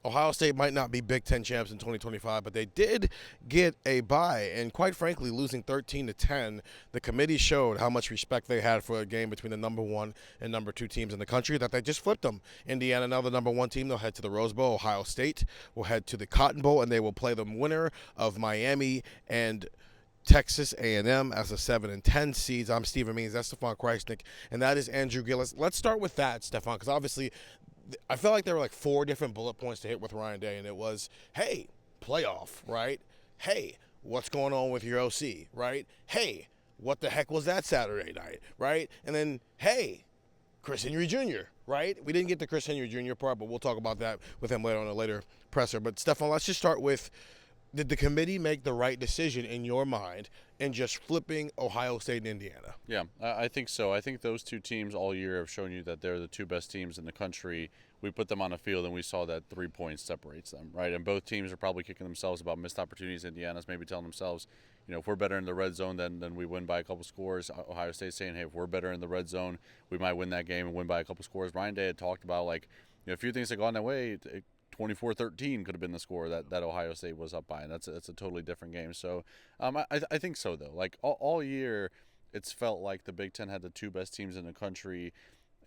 Ohio State might not be Big Ten champs in 2025, but they did get a bye. And quite frankly, losing 13-10, the committee showed how much respect they had for a game between the number one and number two teams in the country that they just flipped them. Indiana, now the number one team, they'll head to the Rose Bowl. Ohio State will head to the Cotton Bowl, and they will play the winner of Miami and Texas A&M as the 7 and 10 seeds. I'm Stephen Means. That's Stefan Krajisnik, and that is Andrew Gillis. Let's start with that, Stefan, because obviously I felt like there were like four different bullet points to hit with Ryan Day, and it was, hey, playoff, right? Hey, what's going on with your OC, right? Hey, what the heck was that Saturday night, right? And then, hey, Chris Henry Jr., right? We didn't get the Chris Henry Jr. part, but we'll talk about that with him later on a later presser. But, Stefan, let's just start with, did the committee make the right decision in your mind in just flipping Ohio State and Indiana? Yeah, I think so. I think those two teams all year have shown you that they're the two best teams in the country. We put them on a field and we saw that 3 points separates them, right? And both teams are probably kicking themselves about missed opportunities. Indiana's maybe telling themselves, if we're better in the red zone, then we win by a couple scores. Ohio State's saying, hey, if we're better in the red zone, we might win that game and win by a couple scores. Ryan Day had talked about, a few things that gone that way. 24-13 could have been the score that Ohio State was up by, and that's a totally different game. So I think so, though. All year, it's felt like the Big Ten had the two best teams in the country.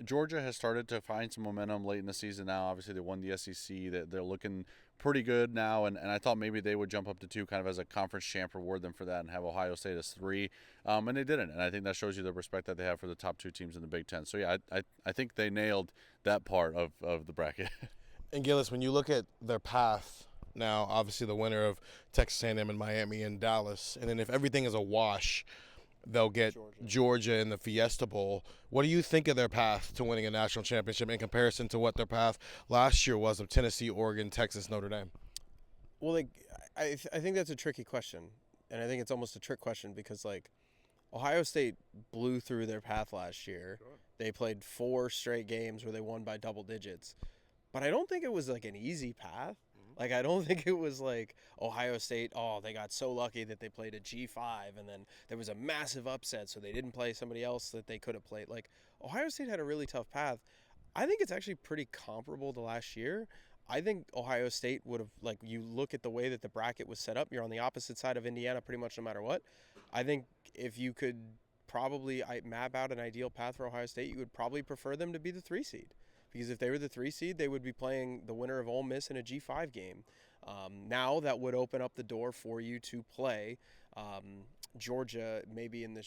Georgia has started to find some momentum late in the season now. Obviously, they won the SEC. They're looking pretty good now, and I thought maybe they would jump up to 2 kind of as a conference champ, reward them for that, and have Ohio State as 3. And they didn't, and I think that shows you the respect that they have for the top 2 teams in the Big Ten. So, yeah, I think they nailed that part of the bracket. And Gillis, when you look at their path now, obviously the winner of Texas A&M and Miami and Dallas, and then if everything is a wash, they'll get Georgia in the Fiesta Bowl. What do you think of their path to winning a national championship in comparison to what their path last year was of Tennessee, Oregon, Texas, Notre Dame? Well, I think that's a tricky question, and I think it's almost a trick question because, Ohio State blew through their path last year. Sure. They played 4 straight games where they won by double digits. But I don't think it was an easy path. I don't think it was Ohio State, they got so lucky that they played a G5 and then there was a massive upset so they didn't play somebody else that they could have played. Ohio State had a really tough path. I think it's actually pretty comparable to last year. I think Ohio State would have, you look at the way that the bracket was set up, you're on the opposite side of Indiana pretty much no matter what. I think if you could probably map out an ideal path for Ohio State, you would probably prefer them to be the 3 seed. Because if they were the 3 seed, they would be playing the winner of Ole Miss in a G5 game. Now that would open up the door for you to play Georgia maybe in the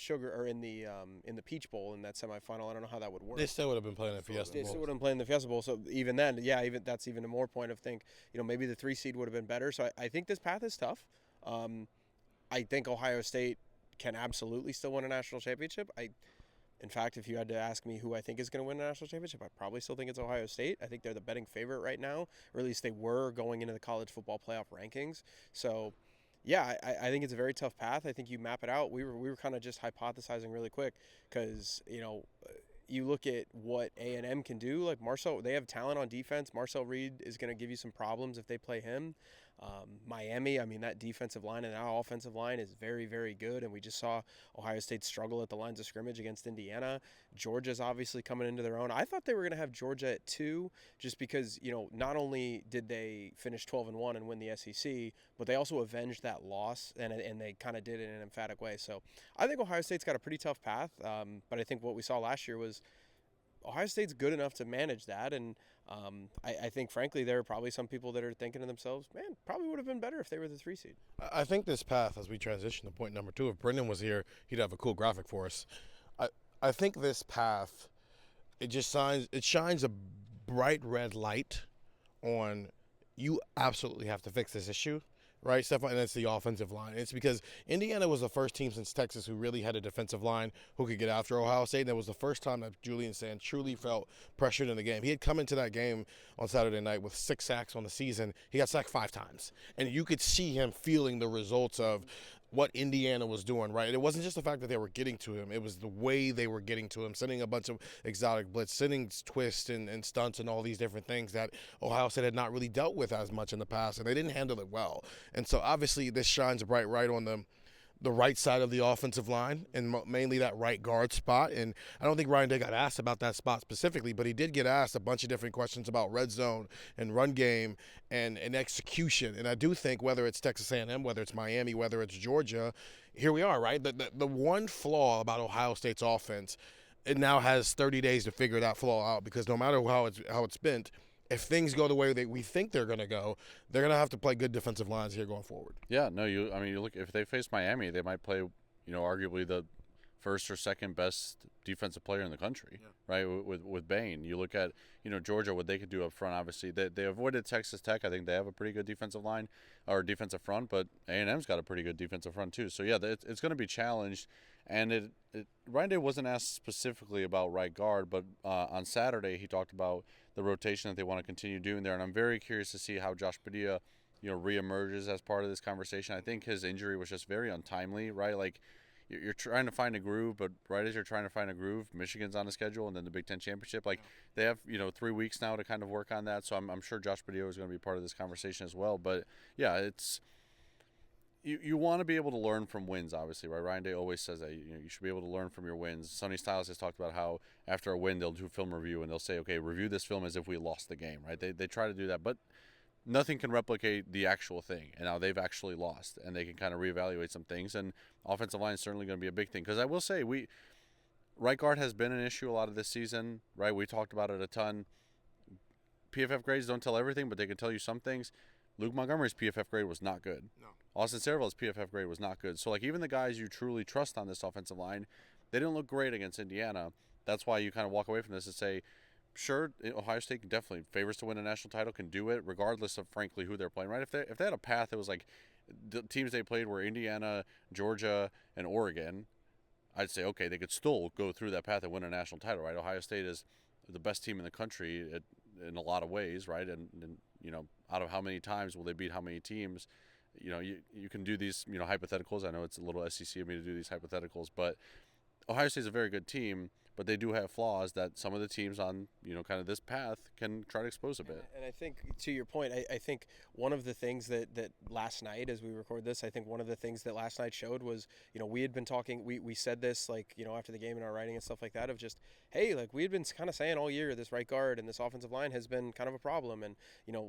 in the Peach Bowl in that semifinal. I don't know how that would work. They still would have been playing the Fiesta Bowl. They still would have been playing the Fiesta Bowl. So even then, that's even a more point of maybe the 3 seed would have been better. So I think this path is tough. I think Ohio State can absolutely still win a national championship. In fact, if you had to ask me who I think is going to win a national championship, I probably still think it's Ohio State. I think they're the betting favorite right now, or at least they were going into the college football playoff rankings. So, yeah, I think it's a very tough path. I think you map it out. We were kind of just hypothesizing really quick because, you look at what A&M can do. They have talent on defense. Marcel Reed is going to give you some problems if they play him. Miami, that defensive line and that offensive line is very, very good, and we just saw Ohio State struggle at the lines of scrimmage against Indiana. Georgia's obviously coming into their own. I thought they were going to have Georgia at 2 just because, not only did they finish 12-1 and win the SEC, but they also avenged that loss, and they kind of did it in an emphatic way. So I think Ohio State's got a pretty tough path, but I think what we saw last year was Ohio State's good enough to manage that, and I think, frankly, there are probably some people that are thinking to themselves, man, probably would have been better if they were the 3 seed. I think this path, as we transition to point number 2, if Brendan was here, he'd have a cool graphic for us. I think this path, it shines a bright red light on you absolutely have to fix this issue. Right, Stefan, and it's the offensive line. It's because Indiana was the first team since Texas who really had a defensive line who could get after Ohio State, and it was the first time that Julian Sand truly felt pressured in the game. He had come into that game on Saturday night with 6 sacks on the season. He got sacked 5 times, and you could see him feeling the results of what Indiana was doing, right? It wasn't just the fact that they were getting to him. It was the way they were getting to him, sending a bunch of exotic blitz, sending twists and stunts and all these different things that Ohio State had not really dealt with as much in the past, and they didn't handle it well. And so obviously this shines a bright light on them. the right side of the offensive line and mainly that right guard spot. And I don't think Ryan Day got asked about that spot specifically, but he did get asked a bunch of different questions about red zone and run game and execution. And I do think whether it's Texas A&M, whether it's Miami, whether it's Georgia, here we are, right? The one flaw about Ohio State's offense, it now has 30 days to figure that flaw out, because no matter how it's been, if things go the way that we think they're going to go, they're going to have to play good defensive lines here going forward. Yeah, no, you look, if they face Miami, they might play, arguably the first or second best defensive player in the country, right? With Bain. You look at, Georgia, what they could do up front. Obviously, they avoided Texas Tech. I think they have a pretty good defensive line or defensive front, but A&M's got a pretty good defensive front too. So yeah, it's going to be challenged. And Ryan Day wasn't asked specifically about right guard, but on Saturday he talked about the rotation that they want to continue doing there, and I'm very curious to see how Josh Padilla, reemerges as part of this conversation. I think his injury was just very untimely, right? Like, you're trying to find a groove, but right as you're trying to find a groove, Michigan's on the schedule, and then the Big Ten Championship. Like, they have 3 weeks now to kind of work on that, so I'm sure Josh Padilla is going to be part of this conversation as well. But yeah, it's you want to be able to learn from wins, obviously, right? Ryan Day always says that you should be able to learn from your wins. Sonny Styles has talked about how after a win they'll do film review and they'll say, okay, review this film as if we lost the game, right? They try to do that, but nothing can replicate the actual thing. And now they've actually lost, and they can kind of reevaluate some things. And offensive line is certainly going to be a big thing, because I will say right guard has been an issue a lot of this season, right? We talked about it a ton. PFF grades don't tell everything, but they can tell you some things. Luke Montgomery's PFF grade was not good. No. Austin Saraville's PFF grade was not good. So, like, even the guys you truly trust on this offensive line, they didn't look great against Indiana. That's why you kind of walk away from this and say, sure, Ohio State can definitely, favorites to win a national title, can do it regardless of, frankly, who they're playing, right? If they had a path that was like the teams they played were Indiana, Georgia, and Oregon, I'd say, okay, they could still go through that path and win a national title, right? Ohio State is the best team in the country in a lot of ways, right? And out of how many times will they beat how many teams? You can do these, hypotheticals. I know it's a little SEC of me to do these hypotheticals, but Ohio State's a very good team, but they do have flaws that some of the teams on, kind of this path can try to expose a bit. And I think, to your point, I think one of the things that last night, as we record this, I think one of the things that last night showed was, we had been talking, we said this, like, after the game in our writing and stuff like that, of just, hey, like, we had been kind of saying all year, this right guard and this offensive line has been kind of a problem. And,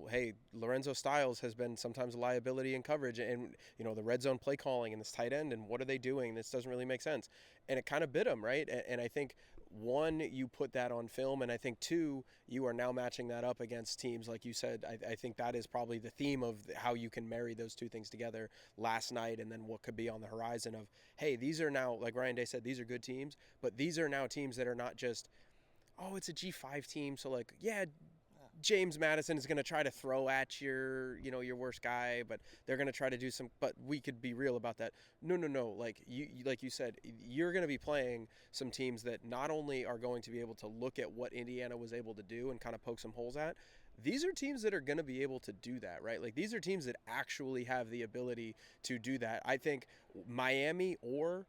hey, Lorenzo Styles has been sometimes a liability in coverage, and, the red zone play calling and this tight end, and what are they doing? This doesn't really make sense. And it kind of bit them, right? And I think, one, you put that on film, and I think, two, you are now matching that up against teams, like you said. I think that is probably the theme of how you can marry those two things together last night, and then what could be on the horizon of, hey, these are now, like Ryan Day said, these are good teams, but these are now teams that are not just, oh, it's a G5 team, so like, yeah, James Madison is going to try to throw at your worst guy, but they're going to try to do some, but we could be real about that. No. Like you said, you're going to be playing some teams that not only are going to be able to look at what Indiana was able to do and kind of poke some holes at, these are teams that are going to be able to do that, right? Like, these are teams that actually have the ability to do that. I think Miami or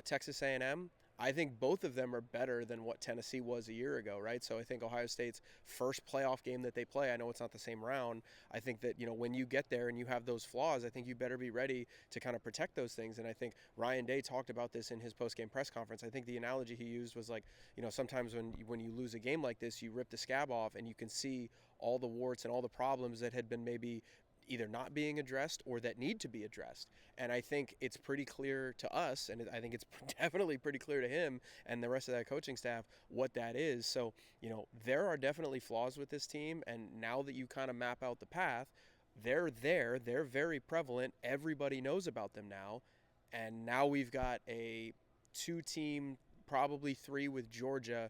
Texas A&M, I think both of them are better than what Tennessee was a year ago, right? So I think Ohio State's first playoff game that they play, I know it's not the same round. I think that, when you get there and you have those flaws, I think you better be ready to kind of protect those things. And I think Ryan Day talked about this in his post-game press conference. I think the analogy he used was like, sometimes when you lose a game like this, you rip the scab off and you can see all the warts and all the problems that had been maybe either not being addressed or that need to be addressed. And I think it's pretty clear to us, and I think it's definitely pretty clear to him and the rest of that coaching staff what that is. So, there are definitely flaws with this team, and now that you kind of map out the path, they're there, they're very prevalent, everybody knows about them now, and now we've got a 2-team, probably 3 with Georgia,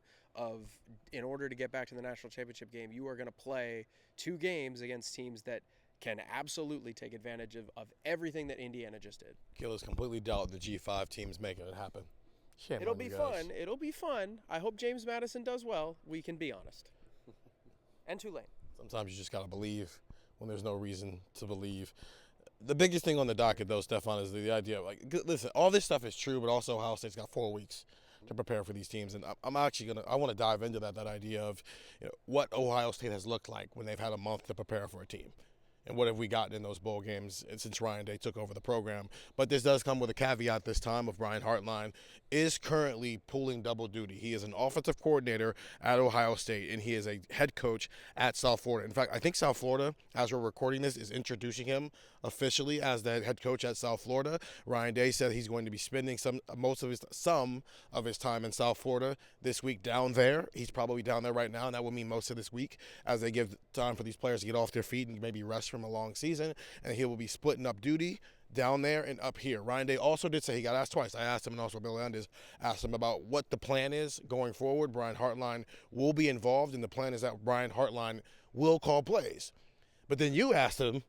in order to get back to the national championship game, you are going to play 2 games against teams that can absolutely take advantage of everything that Indiana just did. Gillis completely doubt the G5 teams making it happen. Shame It'll on be you guys. fun. It'll be fun. I hope James Madison does well. We can be honest. And Tulane. Sometimes you just got to believe when there's no reason to believe. The biggest thing on the docket, though, Stefan, is the idea of, like, listen, all this stuff is true, but also Ohio State's got 4 weeks to prepare for these teams. And I'm actually I want to dive into that idea of what Ohio State has looked like when they've had a month to prepare for a team. And what have we gotten in those bowl games since Ryan Day took over the program? But this does come with a caveat this time of Brian Hartline is currently pulling double duty. He is an offensive coordinator at Ohio State, and he is a head coach at South Florida. In fact, I think South Florida, as we're recording this, is introducing him officially as the head coach at South Florida. Ryan Day said he's going to be spending some of his time in South Florida this week down there. He's probably down there right now, and that will mean most of this week as they give time for these players to get off their feet and maybe rest from a long season. And he will be splitting up duty down there and up here. Ryan Day also did say, he got asked twice. I asked him, and also Bill Landis asked him about what the plan is going forward. Brian Hartline will be involved, and the plan is that Brian Hartline will call plays. But then you asked him,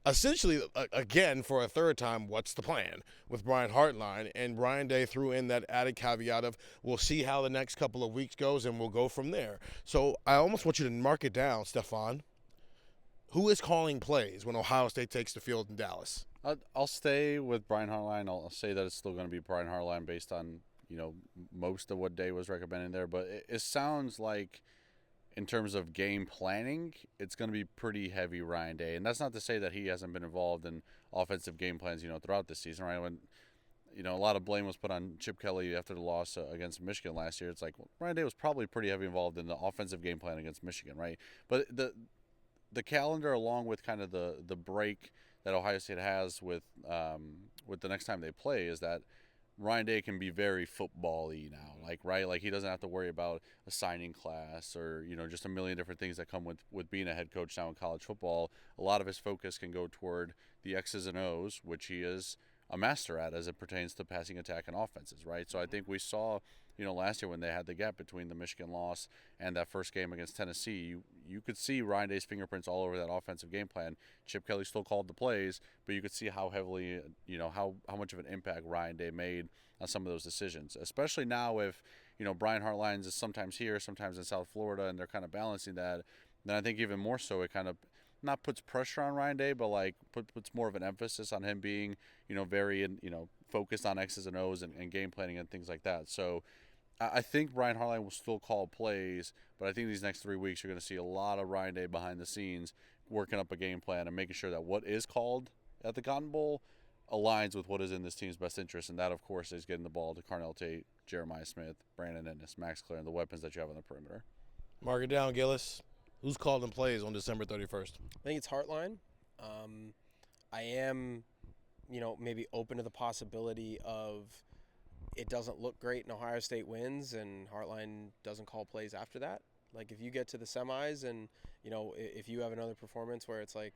essentially, again, for a third time, what's the plan with Brian Hartline? And Brian Day threw in that added caveat of, we'll see how the next couple of weeks goes, and we'll go from there. So I almost want you to mark it down, Stefan. Who is calling plays when Ohio State takes the field in Dallas? I'll stay with Brian Hartline. I'll say that it's still going to be Brian Hartline based on, most of what Day was recommending there. But it sounds like, in terms of game planning, it's going to be pretty heavy Ryan Day. And that's not to say that he hasn't been involved in offensive game plans, throughout this season, right? When, a lot of blame was put on Chip Kelly after the loss against Michigan last year. It's like, well, Ryan Day was probably pretty heavy involved in the offensive game plan against Michigan, right? But the calendar, along with kind of the break that Ohio State has with the next time they play, is that Ryan Day can be very football-y now, right? Like, he doesn't have to worry about a signing class or, just a million different things that come with being a head coach now in college football. A lot of his focus can go toward the X's and O's, which he is a master at as it pertains to passing attack and offenses, right? So I think we saw, last year when they had the gap between the Michigan loss and that first game against Tennessee, you could see Ryan Day's fingerprints all over that offensive game plan. Chip Kelly still called the plays, but you could see how heavily, how much of an impact Ryan Day made on some of those decisions, especially now if, Brian Hartline is sometimes here, sometimes in South Florida, and they're kind of balancing that. Then I think even more so it kind of not puts pressure on Ryan Day, but puts more of an emphasis on him being, very, focused on X's and O's and game planning and things like that. So I think Brian Hartline will still call plays, but I think these next 3 weeks you're going to see a lot of Ryan Day behind the scenes working up a game plan and making sure that what is called at the Cotton Bowl aligns with what is in this team's best interest. And that, of course, is getting the ball to Carnell Tate, Jeremiah Smith, Brandon Ennis, Max Clare, and the weapons that you have on the perimeter. Mark it down, Gillis. Who's calling plays on December 31st? I think it's Hartline. I am, maybe open to the possibility of it doesn't look great and Ohio State wins and Hartline doesn't call plays after that. Like, if you get to the semis and, if you have another performance where it's like,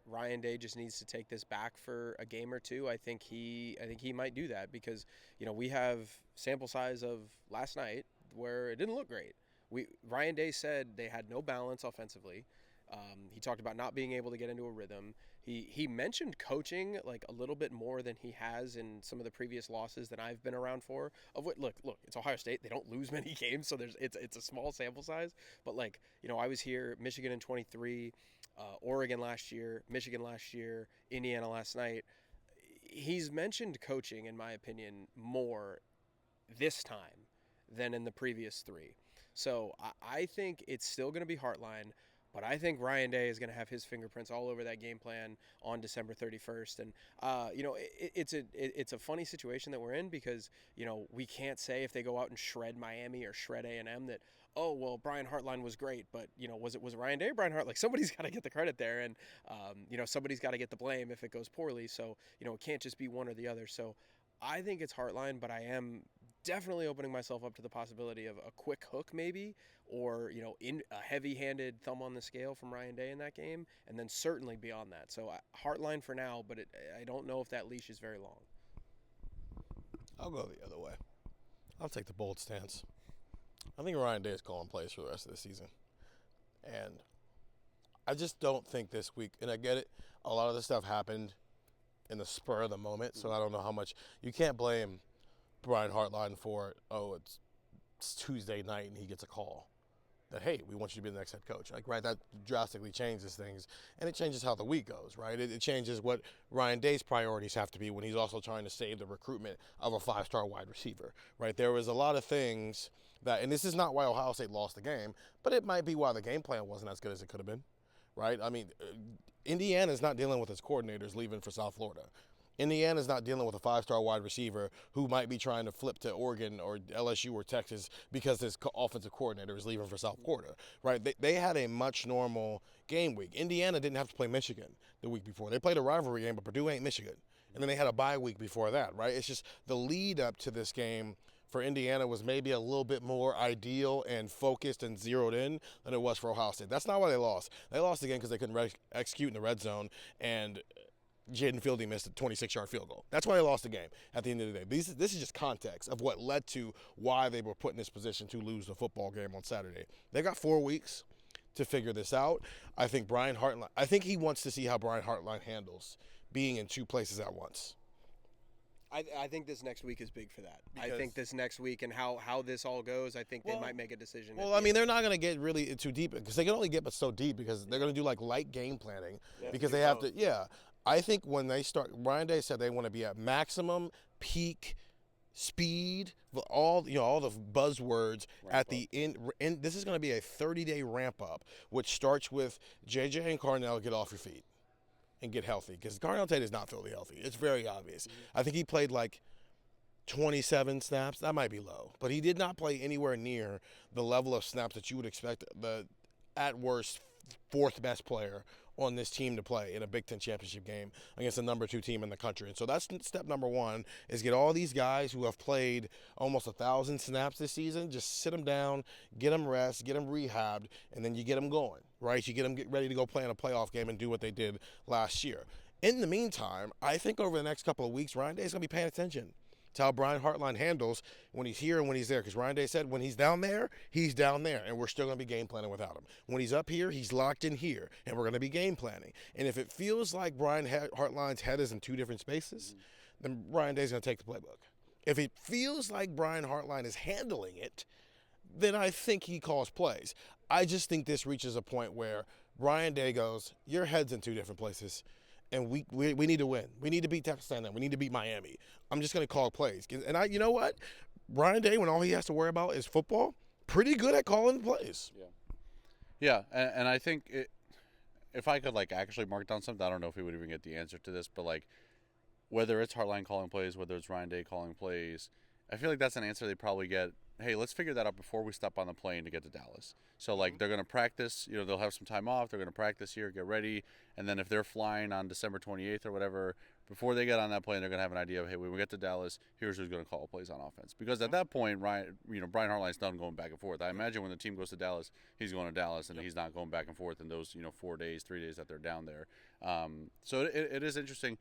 Ryan Day just needs to take this back for a game or two, I think he might do that because, we have sample size of last night where it didn't look great. Ryan Day said they had no balance offensively. He talked about not being able to get into a rhythm. He mentioned coaching like a little bit more than he has in some of the previous losses that I've been around for. Of what, look, it's Ohio State. They don't lose many games, so it's a small sample size. But I was here, Michigan in 23, Oregon last year, Michigan last year, Indiana last night. He's mentioned coaching, in my opinion, more this time than in the previous three. So I think it's still going to be Hartline, but I think Ryan Day is going to have his fingerprints all over that game plan on December 31st. And, it's a funny situation that we're in because, we can't say if they go out and shred Miami or shred A&M that, oh, well, Brian Hartline was great, but, was it Ryan Day or Brian Hartline? Like, somebody's got to get the credit there, and, somebody's got to get the blame if it goes poorly. So, it can't just be one or the other. So I think it's Hartline, but I am definitely opening myself up to the possibility of a quick hook maybe, or, in a heavy-handed thumb on the scale from Ryan Day in that game, and then certainly beyond that. So Hartline for now, but I don't know if that leash is very long. I'll go the other way. I'll take the bold stance. I think Ryan Day is calling plays for the rest of the season. And I just don't think this week, and I get it, a lot of this stuff happened in the spur of the moment, so I don't know how much. You can't blame Brian Hartline for, it's Tuesday night and he gets a call that, hey, we want you to be the next head coach. Right, that drastically changes things, and it changes how the week goes, right? It changes what Ryan Day's priorities have to be when he's also trying to save the recruitment of a 5-star wide receiver, right? There was a lot of things that, and this is not why Ohio State lost the game, but it might be why the game plan wasn't as good as it could have been, right? I mean, Indiana's not dealing with its coordinators leaving for South Florida. Indiana's not dealing with a 5-star wide receiver who might be trying to flip to Oregon or LSU or Texas because his offensive coordinator is leaving for South Florida, right? They had a much normal game week. Indiana didn't have to play Michigan the week before. They played a rivalry game, but Purdue ain't Michigan. And then they had a bye week before that, right? It's just the lead up to this game for Indiana was maybe a little bit more ideal and focused and zeroed in than it was for Ohio State. That's not why they lost. They lost the game because they couldn't execute in the red zone, and Jaden Fielding missed a 26-yard field goal. That's why they lost the game at the end of the day. This is just context of what led to why they were put in this position to lose the football game on Saturday. They got 4 weeks to figure this out. I think he wants to see how Brian Hartline handles being in 2 places at once. I think this next week is big for that. I think this next week and how this all goes, I think they might make a decision. Well, I mean, they're not going to get really too deep because they can only get but so deep because they're going to do like light game planning because they have to. Yeah, I think when they start, Ryan Day said they want to be at maximum peak speed, all the buzzwords at the end. This is going to be a 30-day ramp up, which starts with JJ and Carnell get off your feet and get healthy because Carnell Tate is not fully healthy. It's very obvious. Mm-hmm. I think he played like 27 snaps. That might be low, but he did not play anywhere near the level of snaps that you would expect the, at worst, 4th best player on this team to play in a Big Ten championship game against the number 2 team in the country. And so that's step number 1 is get all these guys who have played almost 1,000 snaps this season, just sit them down, get them rest, get them rehabbed, and then you get them going, right? You get them ready to go play in a playoff game and do what they did last year. In the meantime, I think over the next couple of weeks, Ryan Day is going to be paying attention to how Brian Hartline handles when he's here and when he's there. Because Ryan Day said when he's down there, and we're still going to be game planning without him. When he's up here, he's locked in here, and we're going to be game planning. And if it feels like Brian Hartline's head is in 2 different spaces, then Ryan Day's going to take the playbook. If it feels like Brian Hartline is handling it, then I think he calls plays. I just think this reaches a point where Ryan Day goes, your head's in 2 different places. And we need to win. We need to beat Texas A&M. We need to beat Miami. I'm just going to call plays. And you know what? Brian Day, when all he has to worry about is football, pretty good at calling plays. Yeah, and I think if I could actually mark down something, I don't know if we would even get the answer to this, but whether it's Hartline calling plays, whether it's Ryan Day calling plays, I feel like that's an answer they probably get. Hey, let's figure that out before we step on the plane to get to Dallas. So, they're going to practice. They'll have some time off. They're going to practice here, get ready. And then if they're flying on December 28th or whatever, before they get on that plane, they're going to have an idea of, hey, when we get to Dallas, here's who's going to call plays on offense. Because at that point, Brian Hartline's done going back and forth. I imagine when the team goes to Dallas, he's going to Dallas, and he's not going back and forth in those, 4 days, 3 days that they're down there. So it is interesting.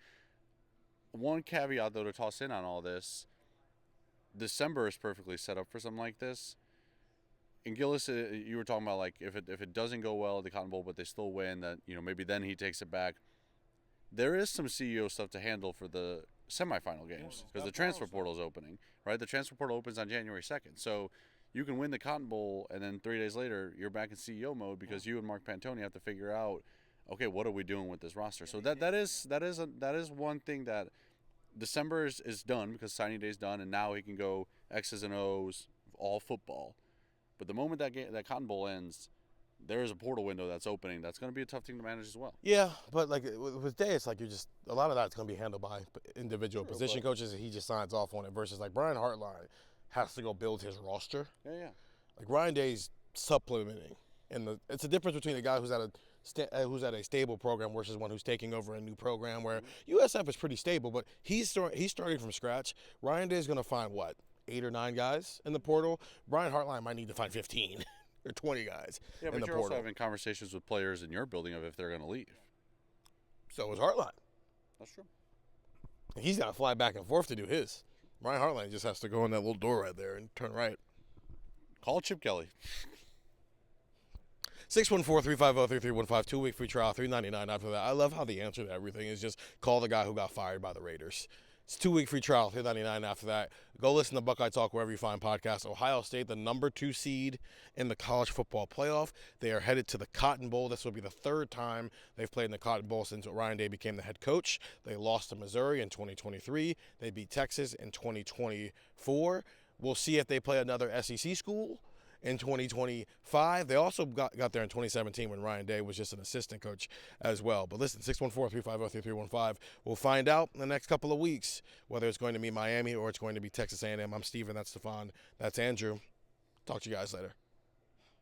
One caveat, though, to toss in on all this, December is perfectly set up for something like this. In Gillis, you were talking about if it doesn't go well at the Cotton Bowl, but they still win, that maybe then he takes it back. There is some CEO stuff to handle for the semifinal games because the transfer portal is opening, right? The transfer portal opens on January 2nd, so you can win the Cotton Bowl, and then 3 days later you're back in CEO mode because you and Mark Pantoni have to figure out, okay, what are we doing with this roster? So that is one thing that. December is done because signing day is done, and now he can go X's and O's, all football. But the moment that Cotton Bowl ends, there is a portal window that's opening. That's going to be a tough thing to manage as well. Yeah, but with Day, it's a lot of that's going to be handled by individual position coaches, and he just signs off on it. Versus Brian Hartline has to go build his roster. Yeah. Ryan Day's supplementing, and it's a difference between a guy who's at a stable program versus one who's taking over a new program where USF is pretty stable, but he's starting from scratch. Ryan Day is going to find, 8 or 9 guys in the portal? Brian Hartline might need to find 15 or 20 guys in the portal. Yeah, but you're also having conversations with players in your building of if they're going to leave. So is Hartline. That's true. He's got to fly back and forth to do his. Brian Hartline just has to go in that little door right there and turn right. Call Chip Kelly. 614-350-3315, 2-week free trial, $3.99 after that. I love how the answer to everything is just call the guy who got fired by the Raiders. It's 2-week free trial, $3.99 after that. Go listen to Buckeye Talk wherever you find podcasts. Ohio State, the number 2 seed in the college football playoff. They are headed to the Cotton Bowl. This will be the 3rd time they've played in the Cotton Bowl since Ryan Day became the head coach. They lost to Missouri in 2023. They beat Texas in 2024. We'll see if they play another SEC school. in 2025. They also got there in 2017 when Ryan Day was just an assistant coach as well. But listen, 614-350-3315. We'll find out in the next couple of weeks whether it's going to be Miami or it's going to be Texas A&M. I'm Steven. That's Stefan. That's Andrew. Talk to you guys later.